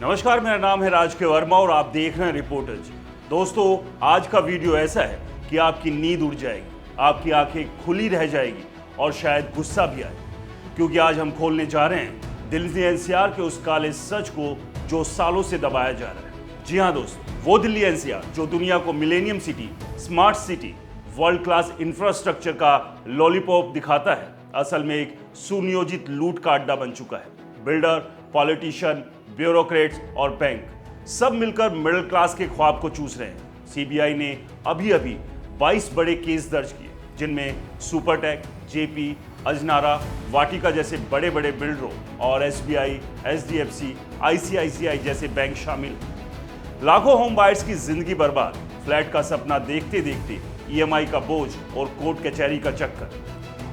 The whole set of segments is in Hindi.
नमस्कार, मेरा नाम है राज के वर्मा और आप देख रहे हैं रिपोर्टर्स। दोस्तों, आज का वीडियो ऐसा है कि आपकी नींद उड़ जाएगी, आपकी आंखें खुली रह जाएगी और शायद गुस्सा भी आए, क्योंकि आज हम खोलने जा रहे हैं दिल्ली एनसीआर के उस काले सच को जो सालों से दबाया जा रहा है। जी हाँ दोस्तों, वो दिल्ली एनसीआर जो दुनिया को millennium city, smart city, world class infrastructure का लॉलीपॉप दिखाता है, असल में एक सुनियोजित लूट का अड्डा बन चुका है। बिल्डर, पॉलिटिशियन, ब्यूरोक्रेट्स और बैंक सब मिलकर मिडिल क्लास के ख्वाब को चूस रहे हैं। सीबीआई ने अभी 22 बड़े केस दर्ज किए, जिनमें सुपरटेक, जेपी, अजनारा, वाटिका जैसे बड़े बड़े बिल्डरों और एसबीआई, एचडीएफसी, आईसीआईसीआई जैसे बैंक शामिल हैं। लाखों होम बायर्स की जिंदगी बर्बाद, फ्लैट का सपना देखते देखते ईएमआई का बोझ और कोर्ट कचहरी का चक्कर,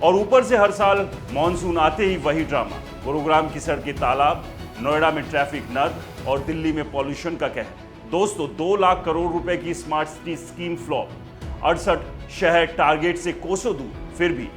और ऊपर से हर साल मॉनसून आते ही वही ड्रामा। गुरुग्राम की सड़कें तालाब, नोएडा में ट्रैफिक नर्क और दिल्ली में पॉल्यूशन का कहर। दोस्तों, 2 लाख करोड़ रुपए की स्मार्ट सिटी स्कीम फ्लॉप, 68 शहर टारगेट से कोसों दूर, फिर भी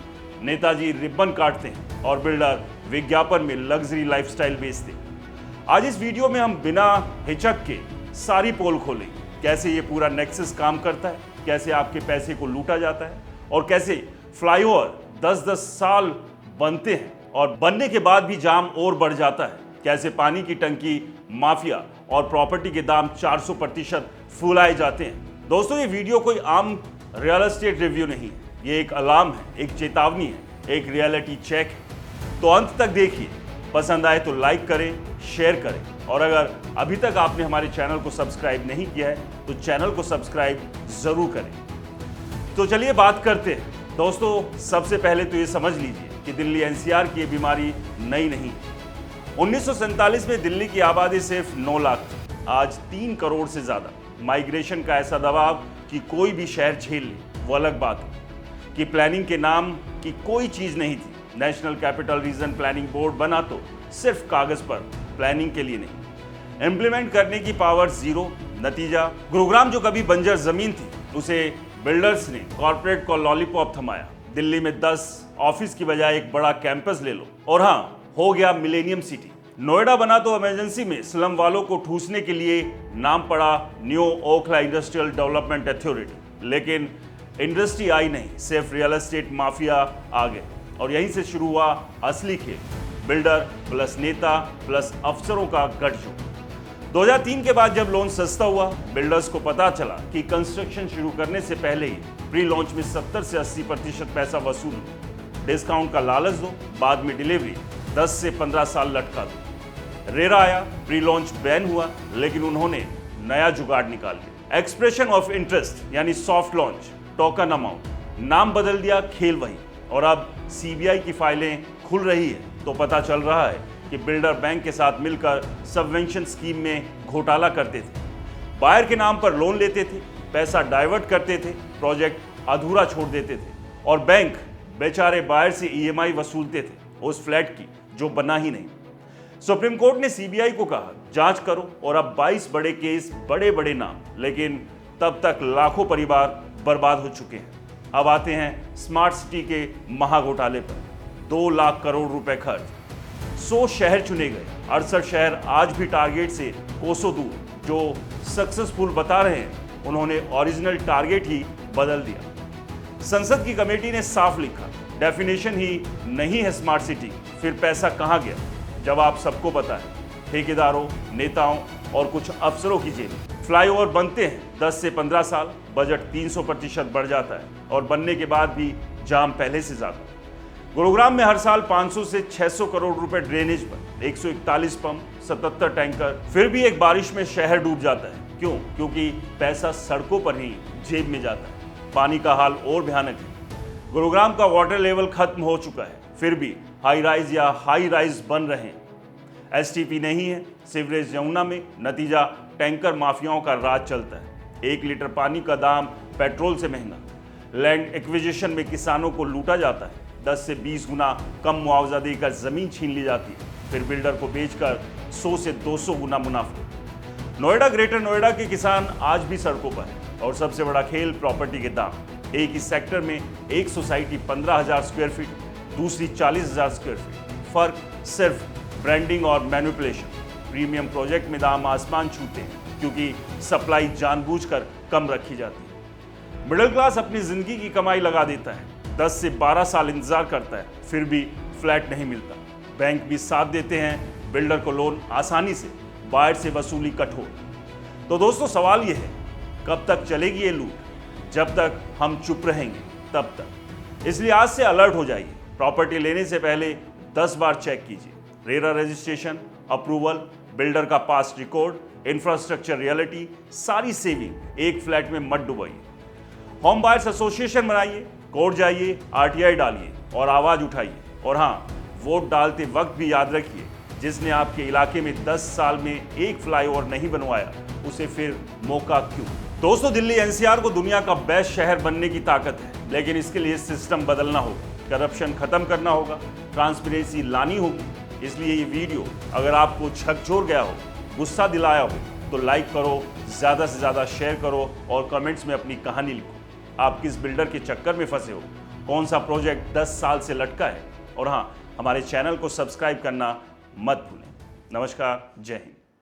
नेताजी रिबन काटते हैं और बिल्डर विज्ञापन में लग्जरी लाइफस्टाइल बेचते हैं। आज इस वीडियो में हम बिना हिचक के सारी पोल खोलेंगे, कैसे ये पूरा नेक्सस काम करता है, कैसे आपके पैसे को लूटा जाता है और कैसे फ्लाईओवर 10-10 साल बनते हैं और बनने के बाद भी जाम और बढ़ जाता है, कैसे पानी की टंकी माफिया और प्रॉपर्टी के दाम 400% फुलाए जाते हैं। दोस्तों, ये वीडियो कोई आम रियल एस्टेट रिव्यू नहीं है, ये एक अलार्म है, एक चेतावनी है, एक रियलिटी चेक है। तो अंत तक देखिए, पसंद आए तो लाइक करें, शेयर करें, और अगर अभी तक आपने हमारे चैनल को सब्सक्राइब नहीं किया है तो चैनल को सब्सक्राइब जरूर करें। तो चलिए बात करते हैं। दोस्तों, सबसे पहले तो ये समझ लीजिए कि दिल्ली एनसीआर की ये बीमारी नई नहीं है। 1947 में दिल्ली की आबादी सिर्फ 9 लाख थी, आज 3 करोड़ से ज्यादा। माइग्रेशन का ऐसा दबाव कि कोई भी शहर झेल ले, वो अलग बात है कि प्लानिंग के नाम की कोई चीज नहीं थी। National capital region planning board बना तो सिर्फ कागज पर, प्लानिंग के लिए नहीं। इंप्लीमेंट करने की पावर जीरो। नतीजा, गुरुग्राम जो कभी बंजर जमीन थी, उसे बिल्डर्स ने कॉर्पोरेट को लॉलीपॉप थमाया। दिल्ली में 10 ऑफिस की बजाय एक बड़ा कैंपस ले लो और हाँ, हो गया मिलेनियम सिटी। नोएडा बना तो इमरजेंसी में स्लम वालों को ठूसने के लिए नाम पड़ा new Okhla industrial development authority, लेकिन इंडस्ट्री आई नहीं, सिर्फ रियल एस्टेट माफिया आ गए। और यहीं से शुरू हुआ असली खेल, बिल्डर प्लस नेता प्लस अफसरों का गठजोड़। 2003 के बाद जब लोन सस्ता हुआ, बिल्डर्स को पता चला कि कंस्ट्रक्शन शुरू करने से पहले ही प्री लॉन्च में 70 से 80% पैसा वसूल लो, डिस्काउंट का लालच दो, बाद में डिलीवरी 10 से 15 साल लटका दो। रेरा आया, प्री लॉन्च बैन हुआ, लेकिन उन्होंने नया जुगाड़ निकाल लिया, एक्सप्रेशन ऑफ इंटरेस्ट यानी सॉफ्ट लॉन्च, टोकन अमाउंट, नाम बदल दिया, खेल वही। और अब सीबीआई की फाइलें खुल रही है तो पता चल रहा है कि बिल्डर बैंक के साथ मिलकर सबवेंशन स्कीम में घोटाला करते थे, बायर के नाम पर लोन लेते थे, पैसा डाइवर्ट करते थे, प्रोजेक्ट अधूरा छोड़ देते थे, और बैंक बेचारे बायर से ईएमआई वसूलते थे उस फ्लैट की जो बना ही नहीं। सुप्रीम कोर्ट ने सीबीआई को कहा जांच करो, और अब 22 बड़े केस, बड़े बड़े नाम, लेकिन तब तक लाखों परिवार बर्बाद हो चुके हैं। अब आते हैं स्मार्ट सिटी के महाघोटाले पर। 2 लाख करोड़ रुपए खर्च, 100 शहर चुने गए, 68 शहर आज भी टारगेट से कोसों दूर। जो सक्सेसफुल बता रहे हैं, उन्होंने ओरिजिनल टारगेट ही बदल दिया। संसद की कमेटी ने साफ लिखा, डेफिनेशन ही नहीं है स्मार्ट सिटी, फिर पैसा कहां गया? जवाब सबको पता है, ठेकेदारों, नेताओं और कुछ अफसरों की जेब। फ्लाईओवर बनते हैं 10 से 15 साल, बजट 300% बढ़ जाता है और बनने के बाद भी जाम पहले से ज्यादा। गुरुग्राम में हर साल 500 से 600 करोड़ रुपए ड्रेनेज पर, 141 पंप, 77 टैंकर, फिर भी एक बारिश में शहर डूब जाता है। क्यों? क्योंकि पैसा सड़कों पर ही जेब में जाता है। पानी का हाल और भयानक है। गुरुग्राम का वाटर लेवल खत्म हो चुका है, फिर भी हाई राइज या हाई राइज बन रहे हैं। एसटीपी नहीं है, सीवरेज यमुना में, नतीजा टैंकर माफियाओं का राज चलता है। 1 लीटर पानी का दाम पेट्रोल से महंगा। लैंड एक्विजिशन में किसानों को लूटा जाता है, 10 से 20 गुना कम मुआवजा देकर जमीन छीन ली जाती है, फिर बिल्डर को बेचकर 100 से 200 गुना मुनाफा। नोएडा, ग्रेटर नोएडा के किसान आज भी सड़कों पर हैं, और सबसे बड़ा खेल प्रॉपर्टी के दाम। एक ही सेक्टर में एक सोसाइटी 15,000 स्क्वायर फीट, दूसरी 40,000 स्क्वायर फीट। फर्क सिर्फ ब्रांडिंग और मैनिपुलेशन। प्रीमियम प्रोजेक्ट में दाम आसमान छूते हैं क्योंकि सप्लाई जानबूझकर कम रखी जाती है। मिडिल क्लास अपनी जिंदगी की कमाई लगा देता है, 10 से 12 साल इंतजार करता है, फिर भी फ्लैट नहीं मिलता। बैंक भी साथ देते हैं, बिल्डर को लोन आसानी से, बायर से वसूली कठोर। तो दोस्तों सवाल यह है, कब तक चलेगी ये लूट? जब तक हम चुप रहेंगे तब तक। इसलिए आज से अलर्ट हो जाइए। प्रॉपर्टी लेने से पहले 10 बार चेक कीजिए। रेरा रजिस्ट्रेशन, अप्रूवल, बिल्डर का पास्ट रिकॉर्ड, इंफ्रास्ट्रक्चर रियलिटी, सारी सेविंग एक फ्लैट में मत डुबाइए। होम बायर्स एसोसिएशन बनाइए, कोर्ट जाइए, आरटीआई डालिए और आवाज उठाइए। और हाँ, वोट डालते वक्त भी याद रखिए, जिसने आपके इलाके में 10 साल में एक फ्लाईओवर नहीं बनवाया, उसे फिर मौका क्यों? दोस्तों, दिल्ली एनसीआर को दुनिया का बेस्ट शहर बनने की ताकत है, लेकिन इसके लिए सिस्टम बदलना होगा, करप्शन खत्म करना होगा, ट्रांसपेरेंसी लानी होगी। इसलिए ये वीडियो अगर आपको झकझोर गया हो, गुस्सा दिलाया हो, तो लाइक करो, ज़्यादा से ज़्यादा शेयर करो और कमेंट्स में अपनी कहानी लिखो। आप किस बिल्डर के चक्कर में फंसे हो, कौन सा प्रोजेक्ट 10 साल से लटका है, और हाँ, हमारे चैनल को सब्सक्राइब करना मत भूलें। नमस्कार, जय हिंद।